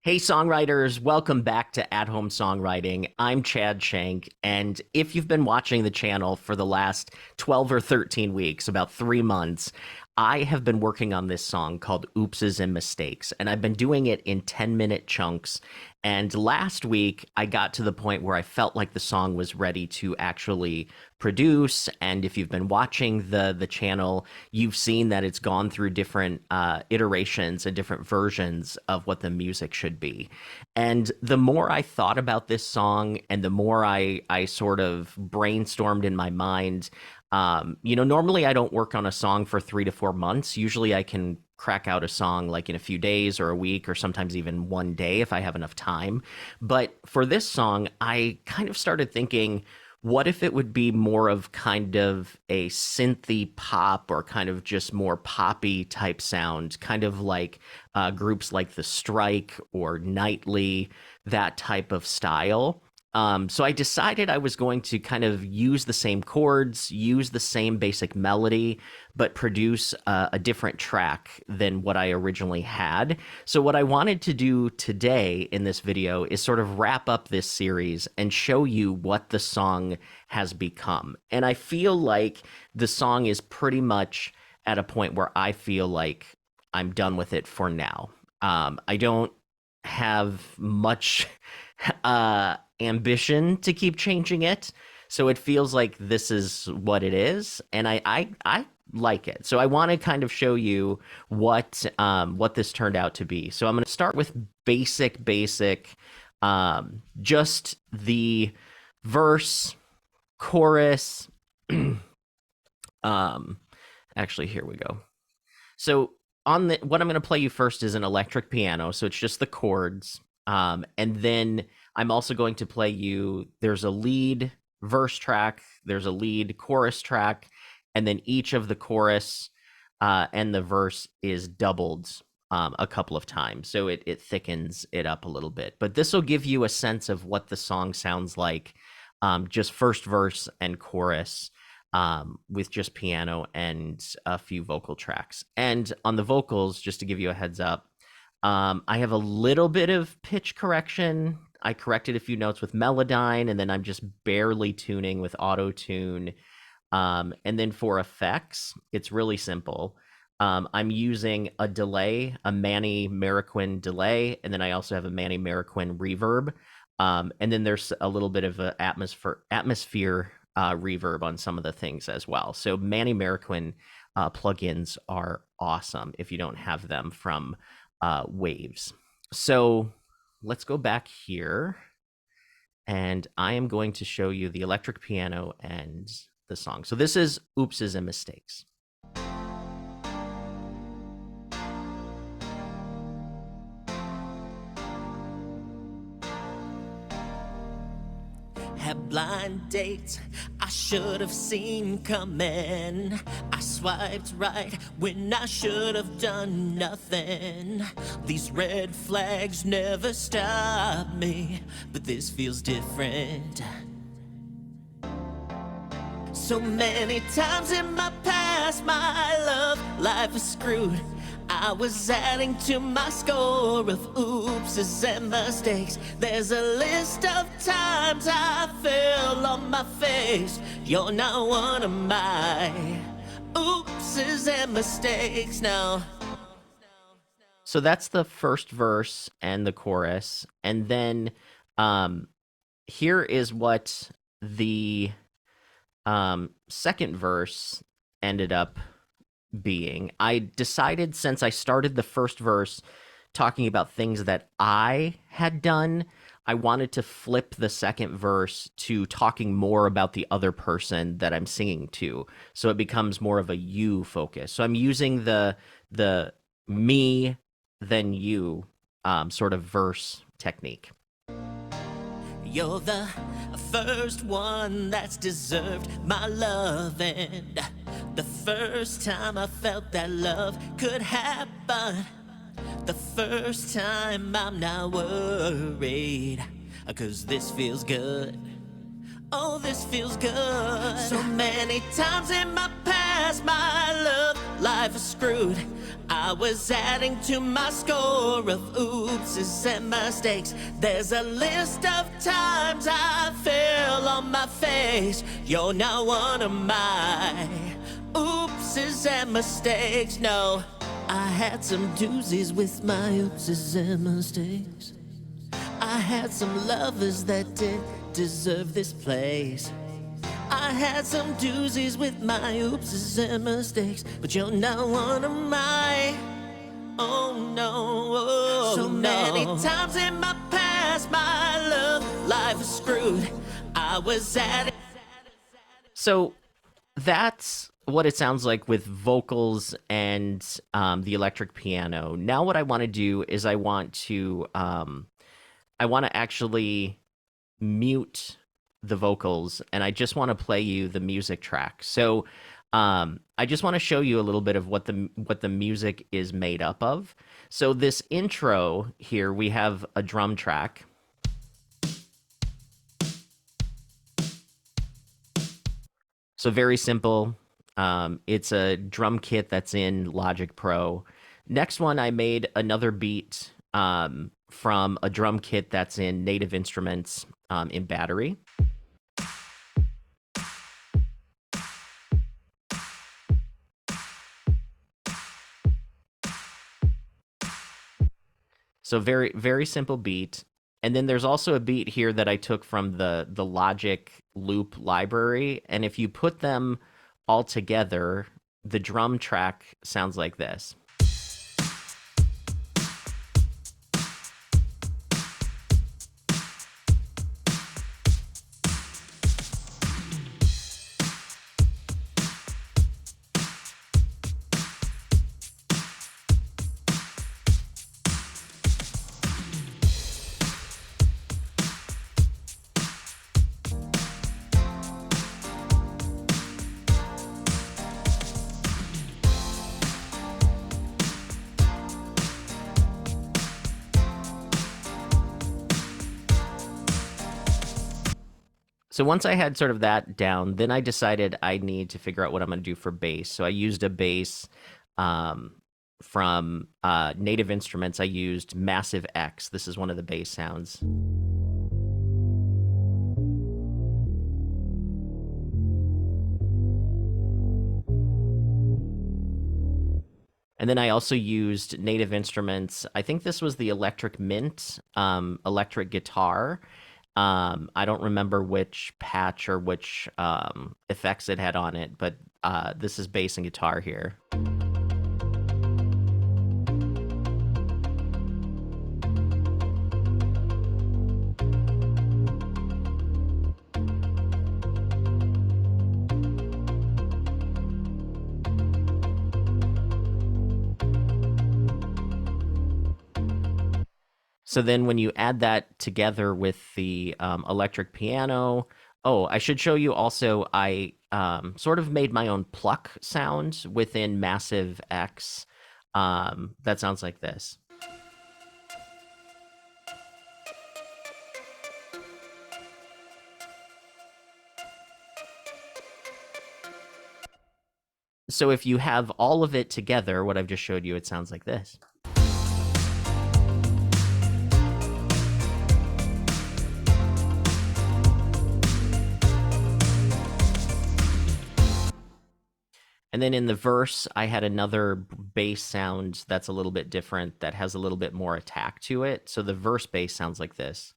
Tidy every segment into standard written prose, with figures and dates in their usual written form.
Hey, songwriters, welcome back to At Home Songwriting. I'm Chad Shank, and if you've been watching the channel for the last 12 or 13 weeks, about 3 months, I have been working on this song called Oopses and Mistakes, and I've been doing it in 10-minute chunks. And last week, I got to the point where I felt like the song was ready to actually produce. And if you've been watching the channel, you've seen that it's gone through different iterations and different versions of what the music should be. And the more I thought about this song and the more I sort of brainstormed in my mind, normally I don't work on a song for 3 to 4 months. Usually I can crack out a song like in a few days or a week or sometimes even one day if I have enough time. But for this song, I kind of started thinking, what if it would be more of kind of a synthy pop or kind of just more poppy type sound, kind of like groups like The Strike or Nightly, that type of style. So I decided I was going to kind of use the same chords, use the same basic melody, but produce a different track than what I originally had. So what I wanted to do today in this video is sort of wrap up this series and show you what the song has become. And I feel like the song is pretty much at a point where I feel like I'm done with it for now. I don't have much ambition to keep changing it. So it feels like this is what it is, and I like it. So I want to kind of show you what this turned out to be. So I'm going to start with basic, just the verse, chorus. Actually, here we go. So what I'm going to play you first is an electric piano. So it's just the chords. And then I'm also going to play you, there's a lead verse track, there's a lead chorus track, and then each of the chorus and the verse is doubled a couple of times. So it thickens it up a little bit. But this will give you a sense of what the song sounds like, just first verse and chorus, with just piano and a few vocal tracks. And on the vocals, just to give you a heads up, I have a little bit of pitch correction. I corrected a few notes with Melodyne, and then I'm just barely tuning with auto tune. And then for effects, it's really simple. I'm using a delay, a Manny Marroquin delay, and then I also have a Manny Marroquin reverb. And then there's a little bit of an atmosphere reverb on some of the things as well. So Manny Marroquin plugins are awesome if you don't have them from Waves. So let's go back here, and I am going to show you the electric piano and the song. So this is Oopses and Mistakes. Had blind dates I should have seen coming. I swiped right when I should have done nothing. These red flags never stop me, but this feels different. So many times in my past, my love life was screwed. I was adding to my score of oopses and mistakes. There's a list of times I fell on my face. You're not one of my oopses and mistakes now. So that's the first verse and the chorus. And then here is what the second verse ended up being. I decided, since I started the first verse talking about things that I had done, I wanted to flip the second verse to talking more about the other person that I'm singing to. So it becomes more of a you focus. So I'm using the me, then you sort of verse technique. You're the first one that's deserved my love, and the first time I felt that love could happen. The first time I'm not worried, 'cause this feels good. Oh, this feels good. So many times in my past, my love life is screwed. I was adding to my score of oopses and mistakes. There's a list of times I fell on my face. You're not one of my oopses and mistakes. No, I had some doozies with my oopses and mistakes. I had some lovers that didn't deserve this place. I had some doozies with my oopses and mistakes, but you're not one of my. Oh no, oh, so many times in my past, my love life is screwed. I was at it. So that's what it sounds like with vocals and the electric piano. Now, what I want to do is I want to actually mute the vocals, and I just want to play you the music track. So I just want to show you a little bit of what the music is made up of. So this intro here, we have a drum track. So very simple. It's a drum kit that's in Logic Pro. Next one, I made another beat from a drum kit that's in Native Instruments in Battery. So very, very simple beat. And then there's also a beat here that I took from the Logic loop library. And if you put them all together, the drum track sounds like this. So once I had sort of that down, then I decided I need to figure out what I'm going to do for bass. So I used a bass from Native Instruments. I used Massive X. This is one of the bass sounds. And then I also used Native Instruments. I think this was the Electric Mint electric guitar. I don't remember which patch or which effects it had on it, but this is bass and guitar here. So then when you add that together with the electric piano, oh, I should show you also, I sort of made my own pluck sound within Massive X. That sounds like this. So if you have all of it together, what I've just showed you, it sounds like this. And then in the verse, I had another bass sound that's a little bit different, that has a little bit more attack to it. So the verse bass sounds like this.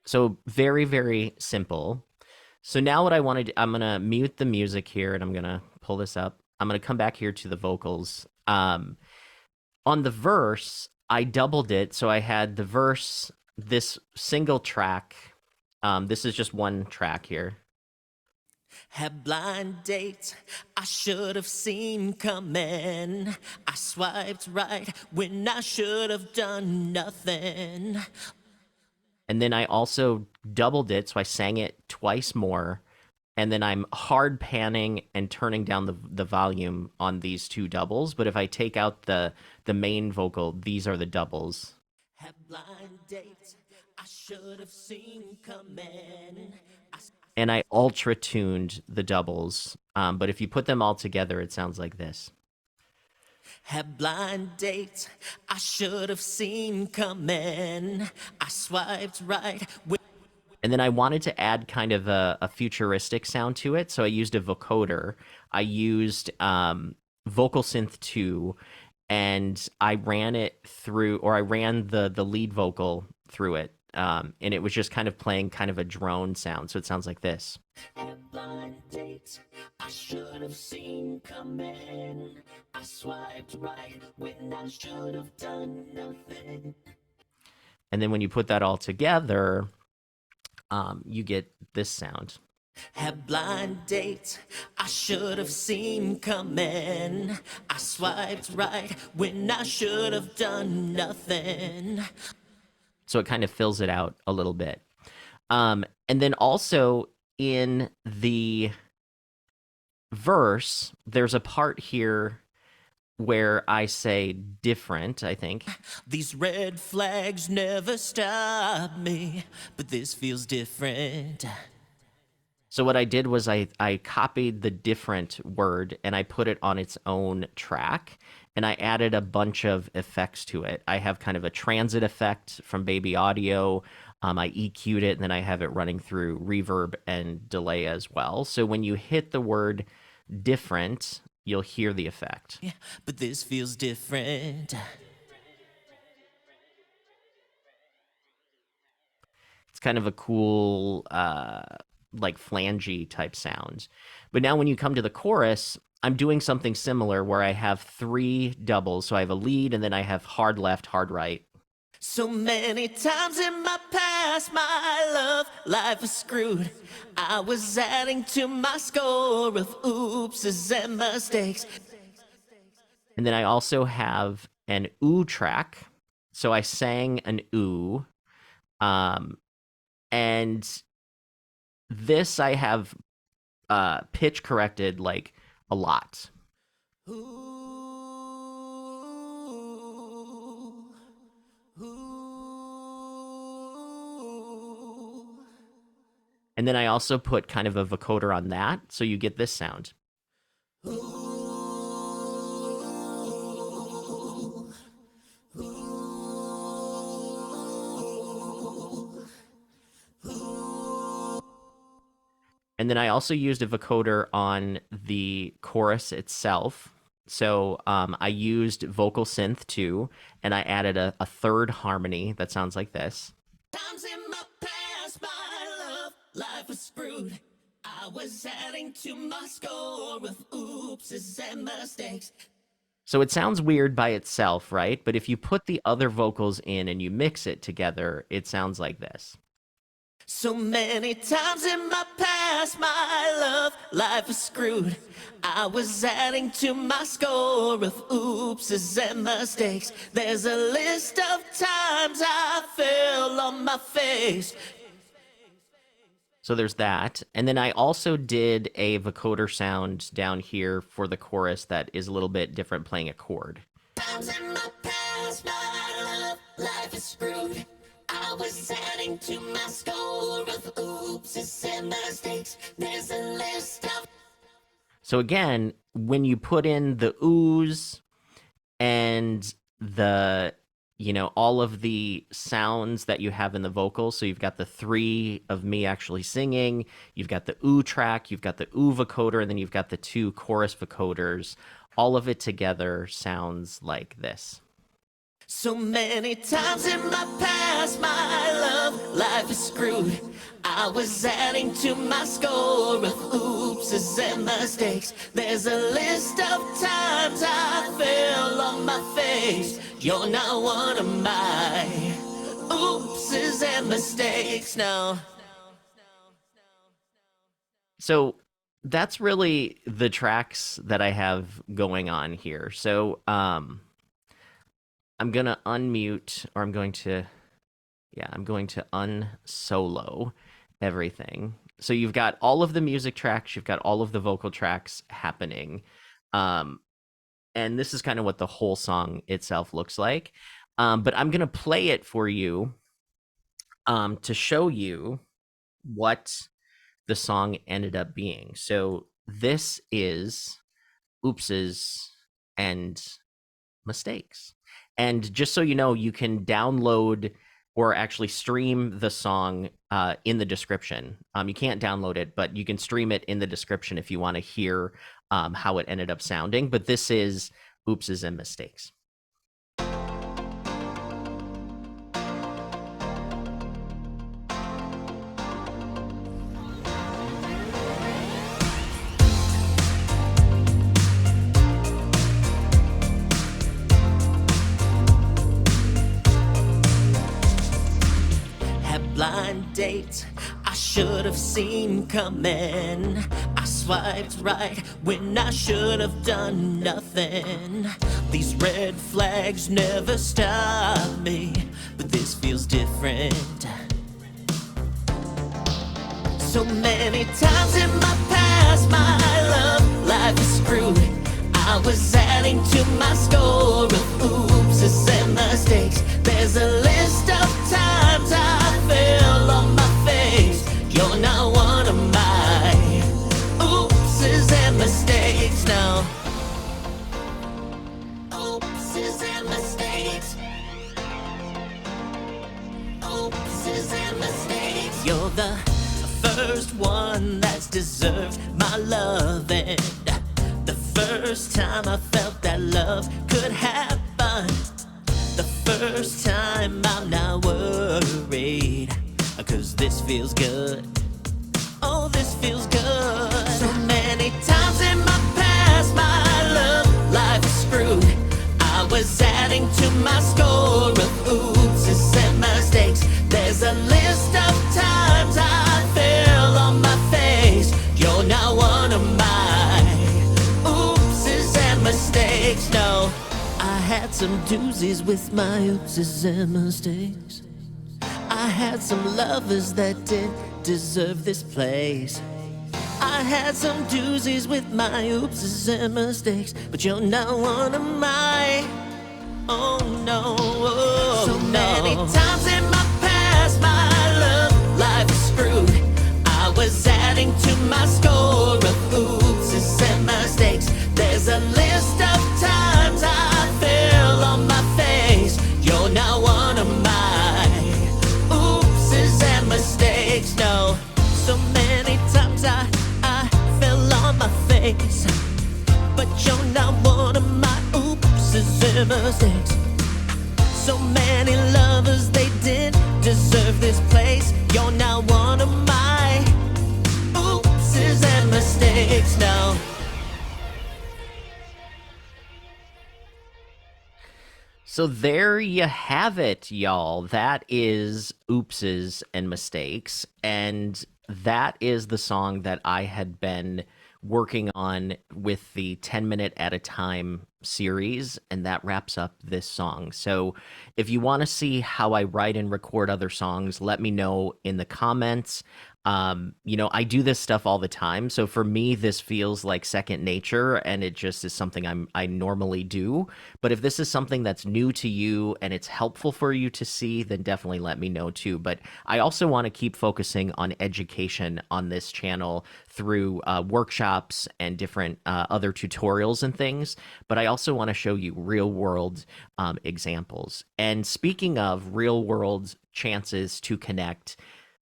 So very, very simple. So now what I want to do, I'm going to mute the music here and I'm going to pull this up. I'm going to come back here to the vocals. On the verse, I doubled it. So I had the verse, this single track. This is just one track here. Had blind dates I should have seen coming. I swiped right when I should have done nothing. And then I also doubled it, so I sang it twice more. and then I'm hard panning and turning down the volume on these two doubles. But if I take out the main vocal, these are the doubles. Have blind dates I should have seen coming. And I ultra tuned the doubles. But if you put them all together, it sounds like this. Have blind dates I should have seen coming. I swiped right with. And then I wanted to add kind of a futuristic sound to it. So I used a vocoder. I used Vocal Synth 2, and I ran it through, or I ran the lead vocal through it. And it was just kind of playing kind of a drone sound. So it sounds like this. Have blind dates I should have seen coming. I swiped right when I should have done nothing. And then when you put that all together, you get this sound. Have blind dates I should have seen coming. I swiped right when I should have done nothing. So it kind of fills it out a little bit. And then also in the verse, there's a part here where I say different, I think. These red flags never stop me, but this feels different. So what I did was I copied the different word and I put it on its own track, and I added a bunch of effects to it. I have kind of a transit effect from Baby Audio. I EQ'd it, and then I have it running through reverb and delay as well. So when you hit the word different, you'll hear the effect. Yeah, but this feels different. It's kind of a cool, like flangey type sound. But now when you come to the chorus, I'm doing something similar where I have three doubles. So I have a lead, and then I have hard left, hard right. So many times in my past, my love life was screwed. I was adding to my score of oopses and mistakes. And then I also have an ooh track. So I sang an ooh. And this I have pitch corrected like a lot. Ooh, ooh. And then I also put kind of a vocoder on that, so you get this sound. And then I also used a vocoder on the chorus itself. So I used Vocal Synth 2, and I added a third harmony that sounds like this. Times in my past, my love life was screwed. I was adding to my score of oopses and mistakes. So it sounds weird by itself, right? But if you put the other vocals in and you mix it together, it sounds like this. So many times in my past, my love life was screwed. I was adding to my score of oopses and mistakes. There's a list of times I fell on my face. So there's that. And then I also did a vocoder sound down here for the chorus that is a little bit different, playing a chord. Times in my past, my love life is screwed. I was adding to my score of oopses and mistakes. There's a list of. So again, when you put in the oohs and the, all of the sounds that you have in the vocals, so you've got the three of me actually singing, you've got the ooh track, you've got the ooh vocoder, and then you've got the two chorus vocoders. All of it together sounds like this. So many times in my past, my love life is screwed. I was adding to my score of oopses and mistakes. There's a list of times I fell on my face. You're not one of my oopses and mistakes now. So that's really the tracks that I have going on here. So I'm going to unmute, or I'm going to unsolo everything. So you've got all of the music tracks, you've got all of the vocal tracks happening. Um, and this is kind of what the whole song itself looks like. But I'm going to play it for you to show you what the song ended up being. So this is oopses and mistakes. And just so you know, you can download or actually stream the song in the description. You can't download it, but you can stream it in the description if you want to hear how it ended up sounding. But this is oopses and mistakes. Blind date I should have seen coming. I swiped right when I should have done nothing. These red flags never stop me, but this feels different. So many times in my past, my love life is screwed. I was adding to my score of oopses and mistakes. There's a list of times I fell on my face. You're not one of my oopses and mistakes now. Oopses and mistakes. Oopses and mistakes. You're the first one that's deserved my love, and the first time I felt that love could happen. The first time I'm not worried, 'cause this feels good. Oh, this feels good. So many times in my past, my love life is screwed. I was adding to my score of oopses and mistakes. There's a list of times I fell on my face. You're not one of my oopses and mistakes, no. I had some doozies with my oopses and mistakes. I had some lovers that didn't deserve this place. I had some doozies with my oopses and mistakes, but you're not one of my, oh no, oh, so many times in my past, my love life is screwed. I was adding to my score of oopses and mistakes. There's a list of times I fell on my face. You're not one of my oopses and mistakes, no. So many times I fell on my face, but you're not one of my oopses and mistakes. So many lovers, they didn't deserve this place. You're not one of my oopses and mistakes, no. So there you have it, y'all. That is Oopses and Mistakes. And that is the song that I had been working on with the 10-minute at a time series, and that wraps up this song. So if you want to see how I write and record other songs, let me know in the comments. I do this stuff all the time. So for me, this feels like second nature, and it just is something I normally do. But if this is something that's new to you and it's helpful for you to see, then definitely let me know too. But I also want to keep focusing on education on this channel through workshops and different other tutorials and things. But I also want to show you real world examples. And speaking of real world chances to connect,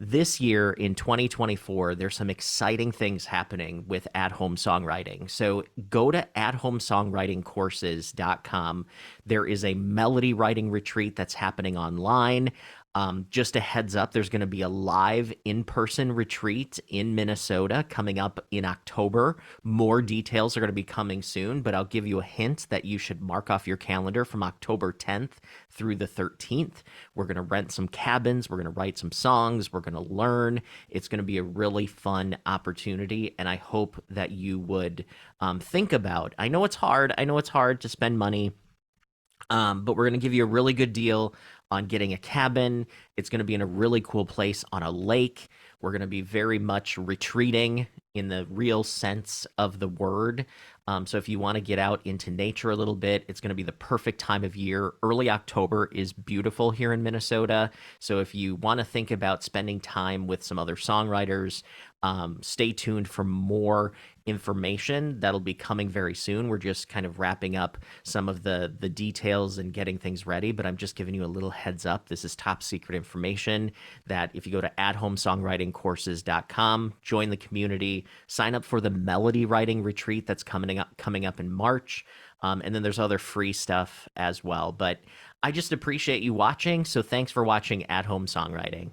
this year in 2024, there's some exciting things happening with at-home songwriting. So go to athomesongwritingcourses.com. There is a melody writing retreat that's happening online. Just a heads up, there's going to be a live in-person retreat in Minnesota coming up in October. More details are going to be coming soon, but I'll give you a hint that you should mark off your calendar from October 10th through the 13th. We're going to rent some cabins. We're going to write some songs. We're going to learn. It's going to be a really fun opportunity, and I hope that you would think about. I know it's hard. I know it's hard to spend money, but we're going to give you a really good deal on getting a cabin. It's going to be in a really cool place on a lake. We're going to be very much retreating in the real sense of the word. So if you want to get out into nature a little bit, it's going to be the perfect time of year. Early October is beautiful here in Minnesota. So if you want to think about spending time with some other songwriters, stay tuned for more information that'll be coming very soon. We're just kind of wrapping up some of the details and getting things ready, but I'm just giving you a little heads up. This is top secret information that if you go to athomesongwritingcourses.com, join the community, sign up for the melody writing retreat that's coming up in March. And then there's other free stuff as well. But I just appreciate you watching. So thanks for watching At Home Songwriting.